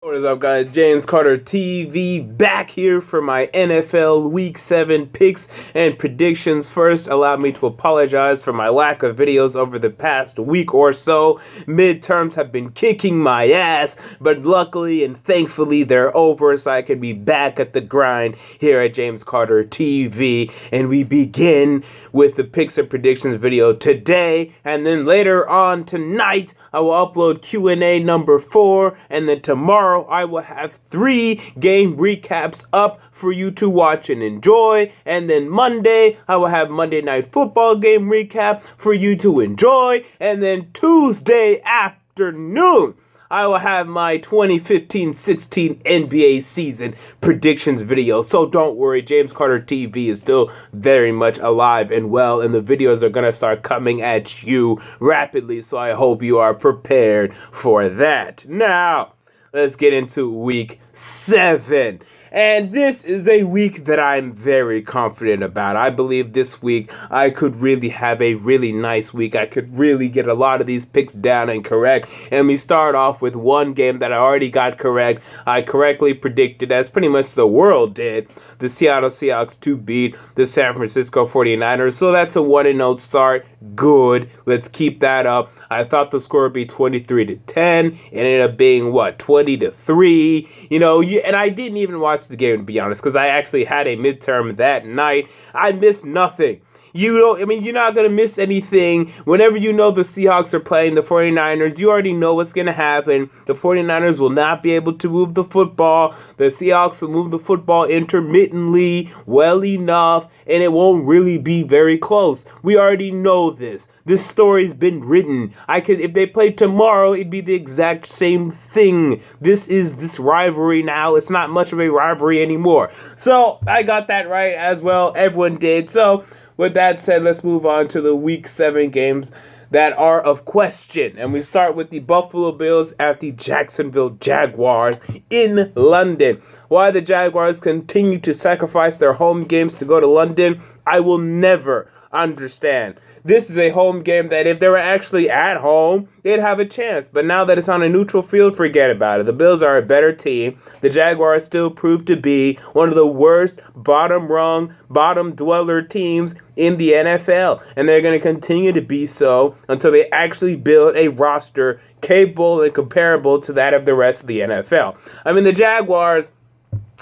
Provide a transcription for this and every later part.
What is up, guys? James Carter TV back here for my NFL Week 7 picks and predictions. First, allow me to apologize for my lack of videos over the past week or so. Midterms have been kicking my ass, but luckily and thankfully they're over, so I can be back at the grind here at James Carter TV. And we begin with the picks and predictions video today, and then later on tonight I will upload Q&A number 4, and then tomorrow I will have 3 game recaps up for you to watch and enjoy, and then Monday I will have Monday Night Football game recap for you to enjoy, and then Tuesday afternoon I will have my 2015-16 NBA season predictions video. So don't worry, James Carter TV is still very much alive and well, and the videos are going to start coming at you rapidly, so I hope you are prepared for that. Now, let's get into week 7. And this is a week that I'm very confident about. I believe this week I could really have a really nice week. I could really get a lot of these picks down and correct. And we start off with one game that I already got correct. I correctly predicted, as pretty much the world did, the Seattle Seahawks to beat the San Francisco 49ers. So that's a 1-0 start. Good. Let's keep that up. I thought the score would be 23-10. It ended up being, 20-3. And I didn't even watch the game, to be honest, because I actually had a midterm that night. I missed nothing. You're not going to miss anything. Whenever you know the Seahawks are playing the 49ers, you already know what's going to happen. The 49ers will not be able to move the football. The Seahawks will move the football intermittently, well enough, and it won't really be very close. We already know this. This story's been written. If they played tomorrow, it'd be the exact same thing. This rivalry now. It's not much of a rivalry anymore. So I got that right as well. Everyone did. So with that said, let's move on to the Week 7 games that are of question. And we start with the Buffalo Bills at the Jacksonville Jaguars in London. Why the Jaguars continue to sacrifice their home games to go to London, I will never understand. This is a home game that if they were actually at home, they'd have a chance. But now that it's on a neutral field, forget about it. The Bills are a better team. The Jaguars still prove to be one of the worst bottom-rung, bottom-dweller teams in the NFL. And they're going to continue to be so until they actually build a roster capable and comparable to that of the rest of the NFL. The Jaguars,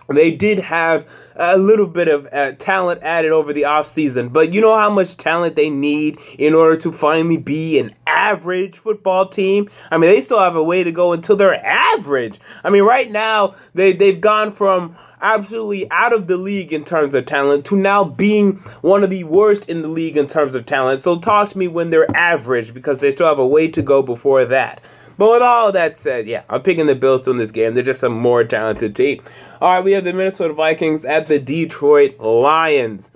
they did have a little bit of talent added over the offseason, but you know how much talent they need in order to finally be an average football team? They still have a way to go until they're average. Right now, they've gone from absolutely out of the league in terms of talent to now being one of the worst in the league in terms of talent. So talk to me when they're average, because they still have a way to go before that. But with all that said, yeah, I'm picking the Bills to win this game. They're just a more talented team. All right, we have the Minnesota Vikings at the Detroit Lions.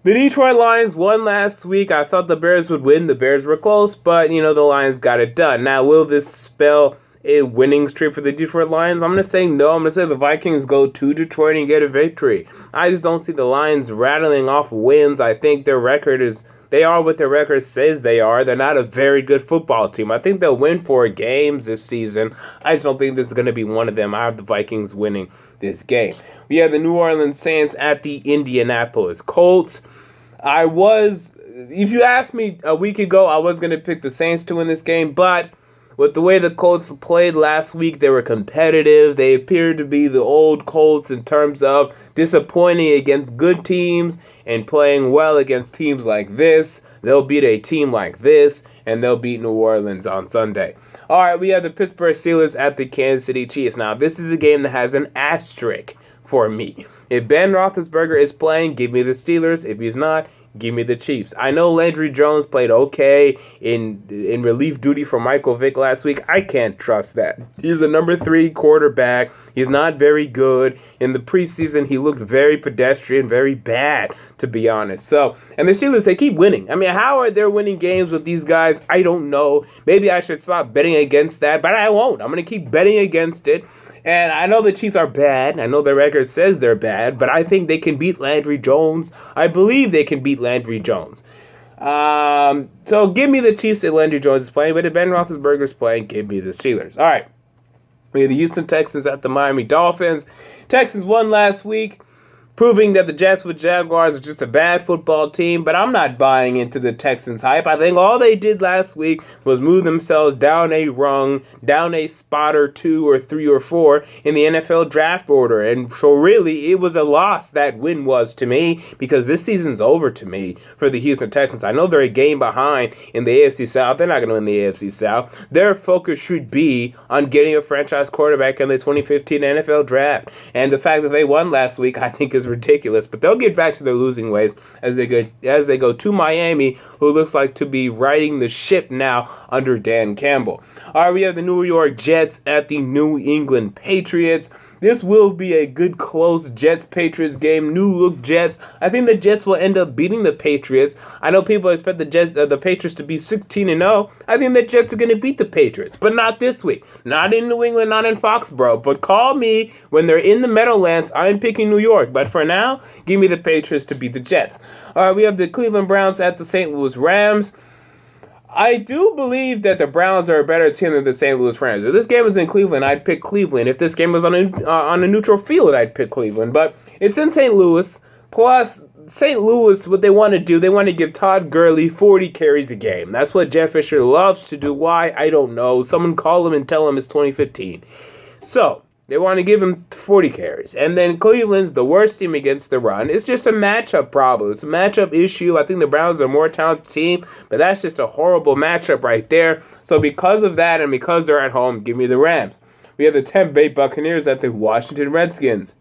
The Detroit Lions won last week. I thought the Bears would win. The Bears were close, but, the Lions got it done. Now, will this spell a winning streak for the Detroit Lions? I'm going to say no. I'm going to say the Vikings go to Detroit and get a victory. I just don't see the Lions rattling off wins. I think their record is... They are what their record says they are. They're not a very good football team. I think they'll win 4 games this season. I just don't think this is going to be one of them. I have the Vikings winning this game. We have the New Orleans Saints at the Indianapolis Colts. If you asked me a week ago, I was going to pick the Saints to win this game, but with the way the Colts played last week, they were competitive. They appeared to be the old Colts in terms of disappointing against good teams and playing well against teams like this. They'll beat a team like this, and they'll beat New Orleans on Sunday. All right, we have the Pittsburgh Steelers at the Kansas City Chiefs. Now, this is a game that has an asterisk for me. If Ben Roethlisberger is playing, give me the Steelers. If he's not, give me the Chiefs. I know Landry Jones played okay in relief duty for Michael Vick last week. I can't trust that. He's a number 3 quarterback. He's not very good. In the preseason, he looked very pedestrian, very bad, to be honest. And the Steelers, they keep winning. How are they winning games with these guys? I don't know. Maybe I should stop betting against that, but I won't. I'm going to keep betting against it. And I know the Chiefs are bad. I know their record says they're bad, but I think they can beat Landry Jones. I believe they can beat Landry Jones. So give me the Chiefs if Landry Jones is playing, but if Ben Roethlisberger is playing, give me the Steelers. All right. We had the Houston Texans at the Miami Dolphins. Texans won last week, proving that the Jets with Jaguars are just a bad football team, but I'm not buying into the Texans hype. I think all they did last week was move themselves down a rung, down a spot or 2 or 3 or 4 in the NFL draft order. And so really, it was a loss, that win was to me, because this season's over to me for the Houston Texans. I know they're a game behind in the AFC South. They're not going to win the AFC South. Their focus should be on getting a franchise quarterback in the 2015 NFL draft. And the fact that they won last week, I think, is ridiculous, but they'll get back to their losing ways as they go to Miami, who looks like to be riding the ship now under Dan Campbell. All right, we have the New York Jets at the New England Patriots. This will be a good, close Jets-Patriots game. New-look Jets. I think the Jets will end up beating the Patriots. I know people expect the Patriots to be 16-0. I think the Jets are going to beat the Patriots, but not this week. Not in New England, not in Foxborough. But call me when they're in the Meadowlands. I'm picking New York. But for now, give me the Patriots to beat the Jets. All right, we have the Cleveland Browns at the St. Louis Rams. I do believe that the Browns are a better team than the St. Louis Rams. If this game was in Cleveland, I'd pick Cleveland. If this game was on a neutral field, I'd pick Cleveland. But it's in St. Louis. Plus, St. Louis, what they want to do, they want to give Todd Gurley 40 carries a game. That's what Jeff Fisher loves to do. Why? I don't know. Someone call him and tell him it's 2015. So, they want to give him 40 carries. And then Cleveland's the worst team against the run. It's just a matchup problem. It's a matchup issue. I think the Browns are a more talented team, but that's just a horrible matchup right there. So because of that and because they're at home, give me the Rams. We have the Tampa Bay Buccaneers at the Washington Redskins.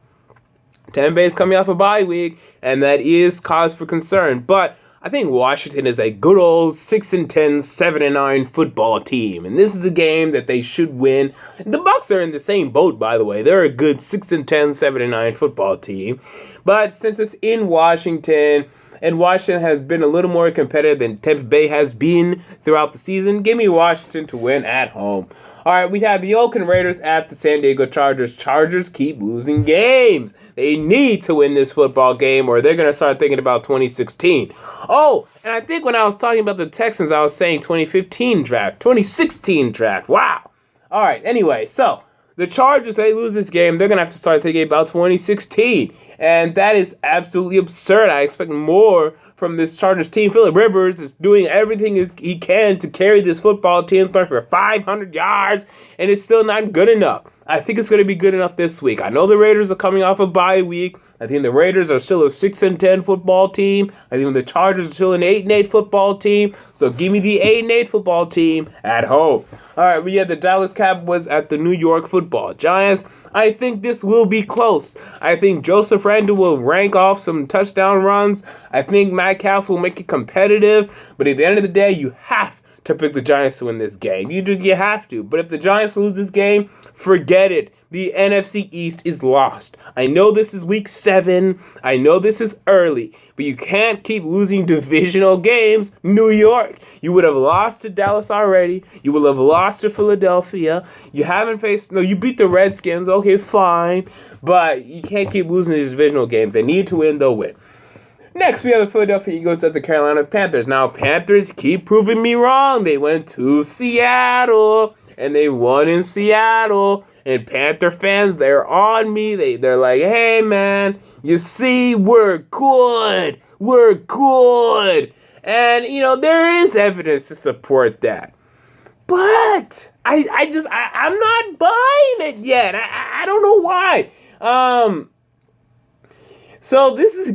Tampa Bay is coming off a bye week, and that is cause for concern. But I think Washington is a good old 6-10, 7-9 football team, and this is a game that they should win. The Bucs are in the same boat, by the way. They're a good 6-10, 7-9 football team, but since it's in Washington, and Washington has been a little more competitive than Tampa Bay has been throughout the season, give me Washington to win at home. All right, we have the Oakland Raiders at the San Diego Chargers. Chargers keep losing games. They need to win this football game or they're going to start thinking about 2016. Oh, and I think when I was talking about the Texans, I was saying 2015 draft, 2016 draft. Wow. All right, anyway, so the Chargers, they lose this game, they're going to have to start thinking about 2016. And that is absolutely absurd. I expect more from this Chargers team. Phillip Rivers is doing everything he can to carry this football team for 500 yards, and it's still not good enough. I think it's going to be good enough this week. I know the Raiders are coming off a bye week. I think the Raiders are still a 6-10 football team. I think the Chargers are still an 8-8 football team. So give me the 8-8 football team at home. All right, we have the Dallas Cowboys at the New York Football Giants. I think this will be close. I think Joseph Randle will rank off some touchdown runs. I think Matt Castle will make it competitive. But at the end of the day, you have to pick the Giants to win this game. You have to. But if the Giants lose this game, forget it. The NFC East is lost. I know this is week 7. I know this is early. But you can't keep losing divisional games. New York. You would have lost to Dallas already. You will have lost to Philadelphia. You beat the Redskins. Okay, fine. But you can't keep losing these divisional games. They need to win, they'll win. Next, we have the Philadelphia Eagles at the Carolina Panthers. Now, Panthers keep proving me wrong. They went to Seattle, and they won in Seattle. And Panther fans, they're on me. They're like, hey, man, you see, we're good. We're good. And, there is evidence to support that. But I'm not buying it yet. I don't know why. So this is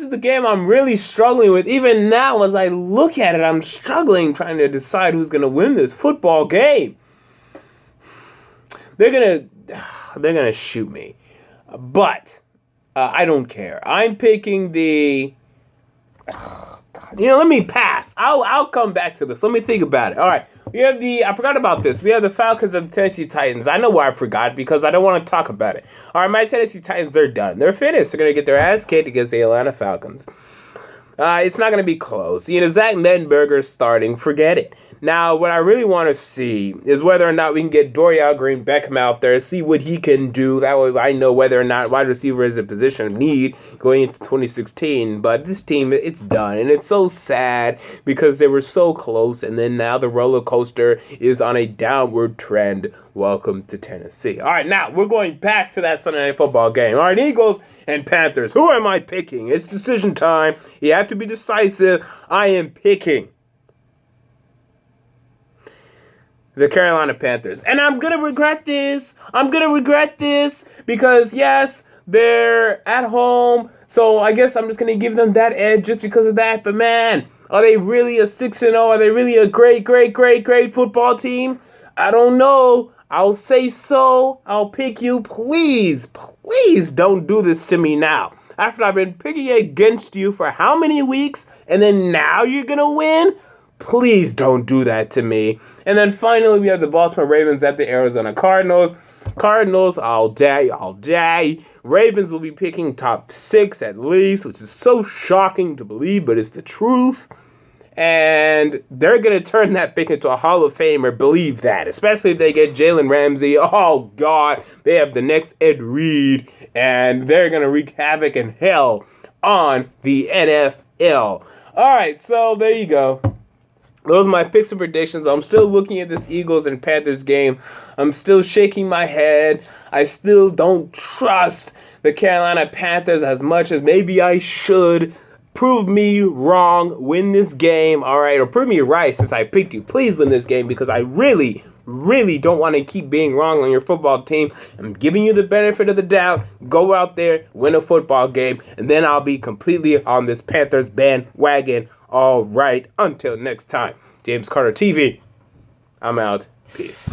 the game I'm really struggling with. Even now, as I look at it, I'm struggling trying to decide who's going to win this football game. They're gonna shoot me, but I don't care. I'm picking the. Let me pass. I'll come back to this. Let me think about it. All right, I forgot about this. We have the Falcons and the Tennessee Titans. I know why I forgot because I don't want to talk about it. All right, my Tennessee Titans, they're done. They're finished. They're gonna get their ass kicked against the Atlanta Falcons. It's not going to be close. Zach Mettenberger starting. Forget it. Now, what I really want to see is whether or not we can get Dorial Green Beckham out there, see what he can do. That way I know whether or not wide receiver is a position of need going into 2016. But this team, it's done. And it's so sad because they were so close. And then now the roller coaster is on a downward trend. Welcome to Tennessee. All right, now we're going back to that Sunday Night Football game. All right, Eagles and Panthers. Who am I picking? It's decision time. You have to be decisive. I am picking the Carolina Panthers. And I'm going to regret this. Because, yes, they're at home. So I guess I'm just going to give them that edge just because of that. But, man, are they really a 6-0? Are they really a great football team? I don't know. I'll say so. I'll pick you. Please don't do this to me now. After I've been picking against you for how many weeks? And then now you're going to win? Please don't do that to me. And then finally, we have the Baltimore Ravens at the Arizona Cardinals. Cardinals, all day. Ravens will be picking top 6 at least, which is so shocking to believe, but it's the truth. And they're going to turn that pick into a Hall of Famer, believe that. Especially if they get Jalen Ramsey. Oh, God. They have the next Ed Reed, and they're going to wreak havoc and hell on the NFL. All right, so there you go. Those are my picks and predictions. I'm still looking at this Eagles and Panthers game. I'm still shaking my head. I still don't trust the Carolina Panthers as much as maybe I should. Prove me wrong. Win this game. All right. Or prove me right since I picked you. Please win this game because I really don't want to keep being wrong on your football team. I'm giving you the benefit of the doubt. Go out there, win a football game, and then I'll be completely on this Panthers bandwagon. All right, until next time, James Carter TV, I'm out. Peace.